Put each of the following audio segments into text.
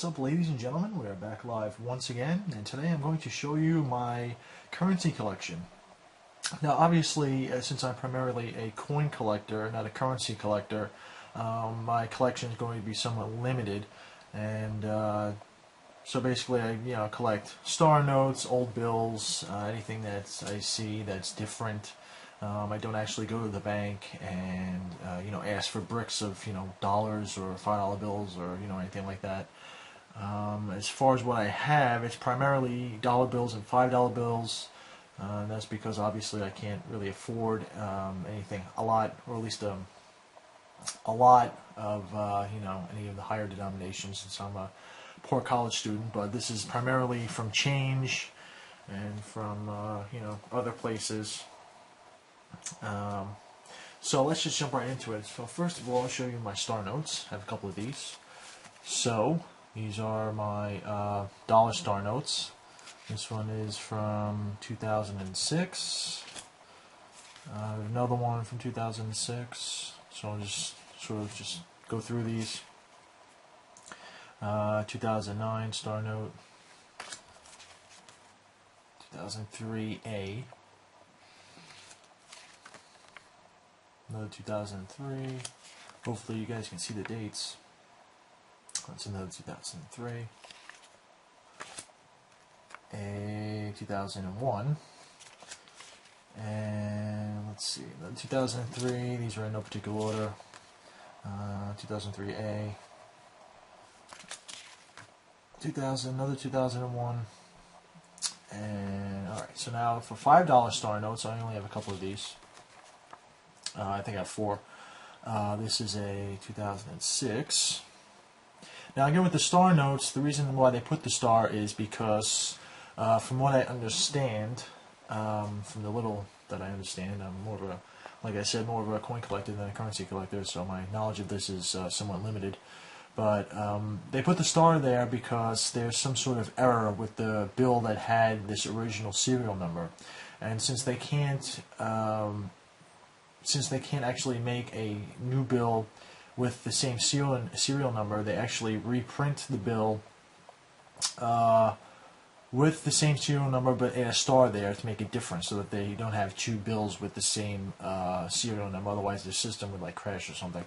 What's up, ladies and gentlemen? We are back live once again, and today I'm going to show you my currency collection. Now, obviously, since I'm primarily a coin collector, not a currency collector, my collection is going to be somewhat limited, and so basically I collect star notes, old bills, anything that I see that's different. I don't actually go to the bank and ask for bricks of dollars or $5 bills or anything like that. As far as what I have, it's primarily dollar bills and $5 bills. That's because obviously I can't really afford anything a lot, or at least a lot of any of the higher denominations, since I'm a poor college student. But this is primarily from change and from other places. So let's just jump right into it. So first of all, I'll show you my star notes. I have a couple of these. So these are my dollar star notes. This one is from 2006. Another one from 2006. So I'll just sort of just go through these. 2009 star note. 2003A. Another 2003. Hopefully you guys can see the dates. That's another 2003. A 2001. And let's see, another 2003. These are in no particular order. 2003A. Another 2001. And alright, so now for $5 star notes, I only have a couple of these. I think I have 4. This is a 2006. Now again with the star notes, the reason why they put the star is because from what I understand, from the little that I understand, I'm more of a, like I said, more of a coin collector than a currency collector, so my knowledge of this is somewhat limited. But they put the star there because there's some sort of error with the bill that had this original serial number, and since they can't actually make a new bill with the same serial number, they actually reprint the bill with the same serial number but add a star there to make it different, so that they don't have two bills with the same serial number. Otherwise, the system would like crash or something.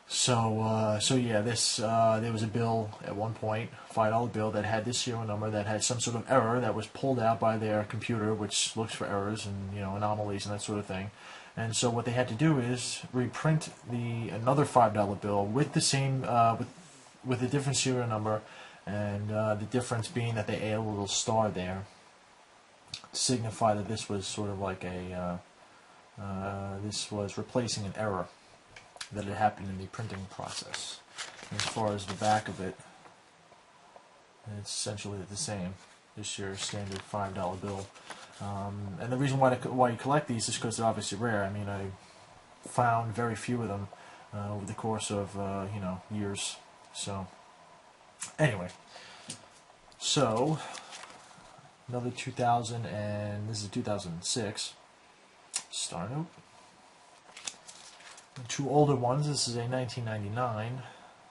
So yeah, this there was a bill at one point, $5 bill, that had this serial number that had some sort of error that was pulled out by their computer, which looks for errors and anomalies and that sort of thing. And so what they had to do is reprint another $5 bill with the same with a different serial number, and the difference being that they added a little star there to signify that this was sort of like this was replacing an error that had happened in the printing process. And as far as the back of it, it's essentially the same. This your standard $5 bill. And the reason why you collect these is because they're obviously rare. I mean, I found very few of them over the course of years. So anyway, so another 2000, and this is 2006 star note. The 2 older ones. This is a 1999.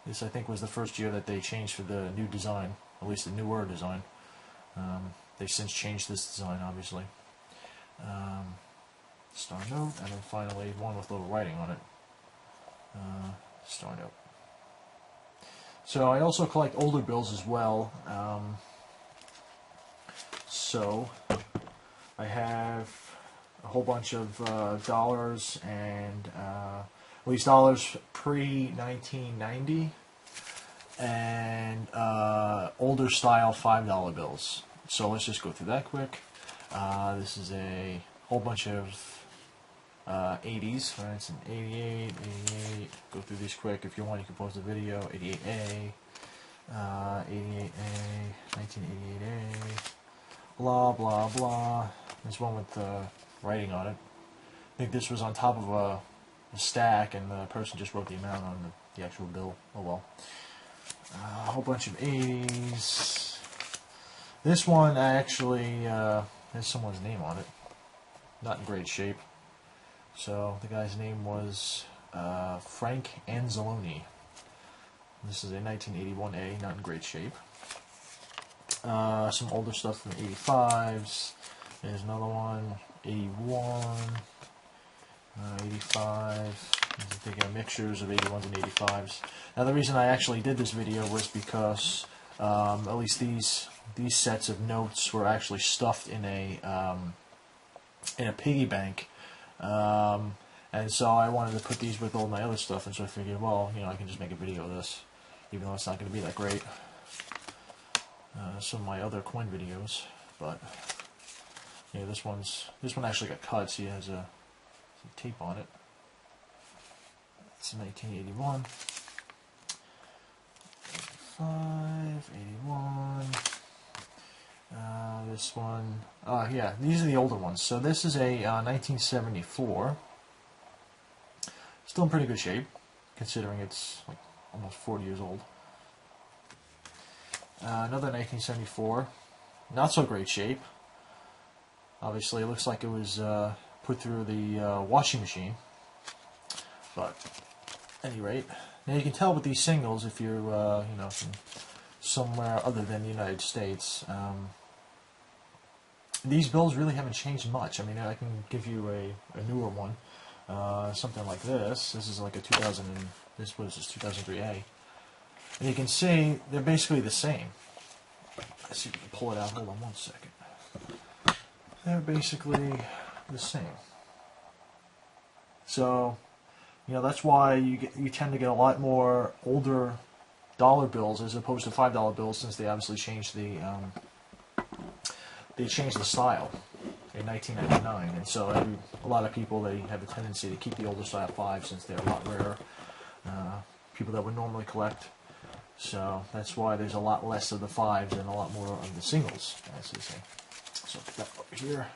This I think was the first year that they changed for the new design, at least the newer design. They've since changed this design, obviously. Star note, and then finally one with little writing on it. Star note. So I also collect older bills as well. So I have a whole bunch of dollars and at least dollars pre-1990 and older style $5 bills. So let's just go through that quick. This is a whole bunch of 80s, right? It's an 88, 88. Go through these quick. If you want, you can pause the video. 88A, 88A, 1988A, blah, blah, blah. There's one with writing on it. I think this was on top of a stack, and the person just wrote the amount on the actual bill. Oh well. A whole bunch of 80s. This one actually has someone's name on it. Not in great shape. So the guy's name was Frank Anzalone. This is a 1981A, not in great shape. Some older stuff from the 85s. There's another one, 81, 85. I'm thinking mixtures of 81s and 85s. Now the reason I actually did this video was because at least these sets of notes were actually stuffed in a piggy bank, and so I wanted to put these with all my other stuff, and so I figured, well, you know, I can just make a video of this, even though it's not going to be that great. Some of my other coin videos, but yeah, this one actually got cut. See, it has some tape on it. It's 1981, 85, 81. This one, yeah, these are the older ones. So this is a 1974. Still in pretty good shape, considering it's like almost 40 years old. Another 1974, not so great shape. Obviously, it looks like it was put through the washing machine. But at any rate, now you can tell with these singles, if you're you know, from somewhere other than the United States, these bills really haven't changed much. I mean, I can give you a newer one, something like this. This is like a 2000. This was 2003A. And you can see they're basically the same. Let's see if we can pull it out. Hold on one second. They're basically the same. So, you know, that's why you tend to get a lot more older dollar bills as opposed to $5 bills, since they obviously changed the style in 1999, and so a lot of people, they have a tendency to keep the older style 5 since they're a lot rarer. People that would normally collect. So that's why there's a lot less of the 5s and a lot more of the singles, as they say. So put that over here.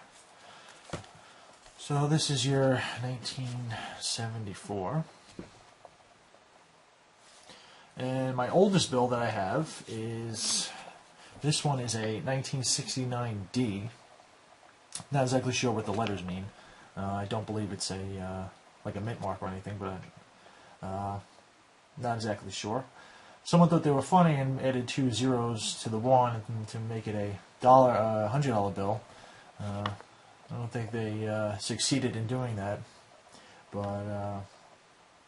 So this is your 1974. And my oldest bill that I have is, this one is a 1969D. Not exactly sure what the letters mean. I don't believe it's a like a mint mark or anything, but not exactly sure. Someone thought they were funny and added 2 zeros to the 1 to make it a $100 bill. I don't think they succeeded in doing that, but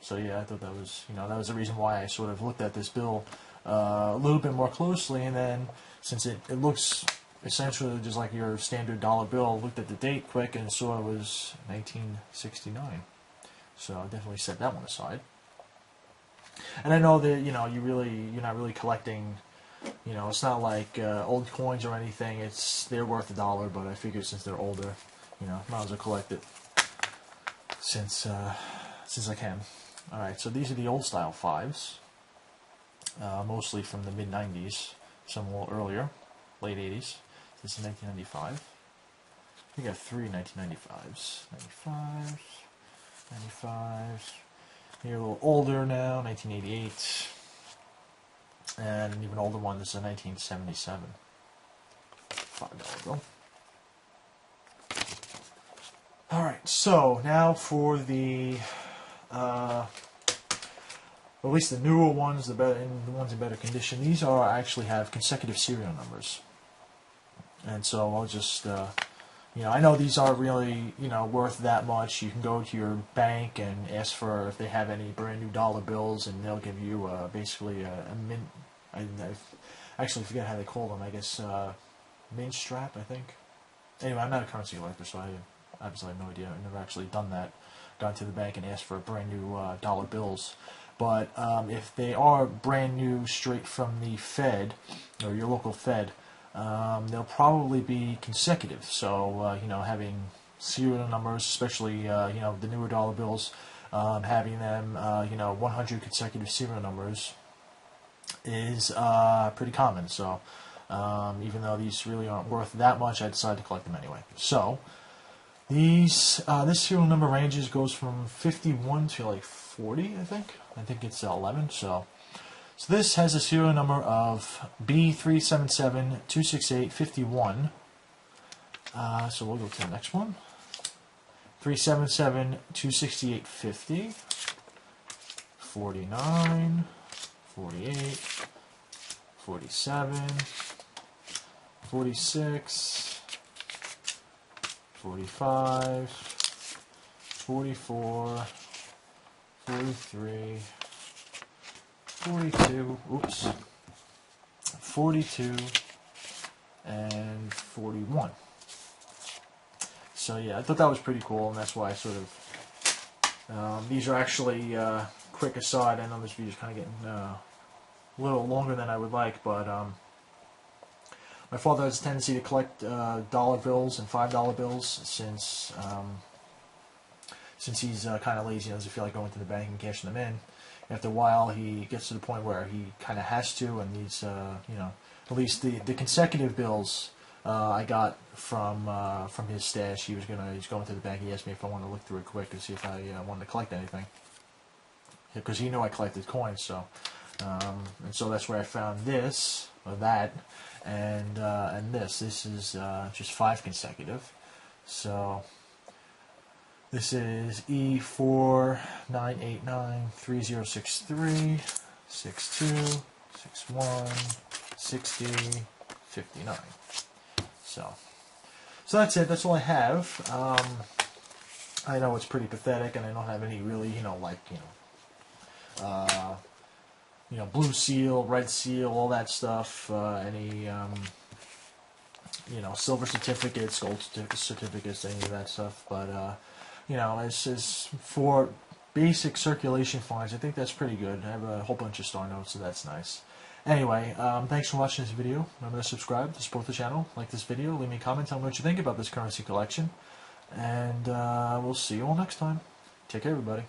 so yeah, I thought that was, you know, that was the reason why I sort of looked at this bill a little bit more closely, and then since it looks essentially just like your standard dollar bill, looked at the date quick and saw it was 1969. So I definitely set that one aside. And I know that, you know, you're not really collecting, you know, it's not like old coins or anything. They're worth $1, but I figured since they're older, you know, might as well collect it since I can. All right, so these are the old style 5s, mostly from the mid 90s, some a little earlier, late 80s. This is 1995. We got 3 1995s. 95s. Here a little older now, 1988. And an even older one, this is a 1977. $5 bill. Alright, so now for the, at least the newer ones, the ones in better condition. These actually have consecutive serial numbers. And so I'll just, you know, I know these aren't really, you know, worth that much. You can go to your bank and ask for if they have any brand new dollar bills, and they'll give you basically a mint. I actually forget how they call them. I guess mint strap, I think. Anyway, I'm not a currency collector, so I obviously have no idea. I've never actually done that. Gone to the bank and asked for brand new dollar bills. But if they are brand new, straight from the Fed or your local Fed, they'll probably be consecutive. So, you know, having serial numbers, especially, you know, the newer dollar bills, having them, you know, 100 consecutive serial numbers is pretty common. So, even though these really aren't worth that much, I decided to collect them anyway. So, this serial number goes from 51 to like 40, I think. I think it's 11, so this has a serial number of B377-268-51. So we'll go to the next one. 377-268-50. 49. 48, 47, 46, 45, 44, 43, 42, oops, 42, and 41. So yeah, I thought that was pretty cool, and that's why I sort of, these are actually, quick aside, I know this video is kind of getting a little longer than I would like, but my father has a tendency to collect dollar bills and $5 bills since he's kind of lazy and doesn't feel like going to the bank and cashing them in. After a while, he gets to the point where he kind of has to, and needs, you know, at least the consecutive bills I got from his stash. He's going to the bank. He asked me if I wanted to look through it quick to see if I wanted to collect anything, because he knew I collected coins. So and so that's where I found this or that, and this. This is just 5 consecutive. So this is E49893063 62 61 60 59. So that's it. That's all I have. I know it's pretty pathetic, and I don't have any really, blue seal, red seal, all that stuff. Any silver certificates, gold certificates, any of that stuff. But as for basic circulation fines, I think that's pretty good. I have a whole bunch of star notes, so that's nice. Anyway, thanks for watching this video. Remember to subscribe to support the channel, like this video, leave me a comment, tell me what you think about this currency collection, and we'll see you all next time. Take care, everybody.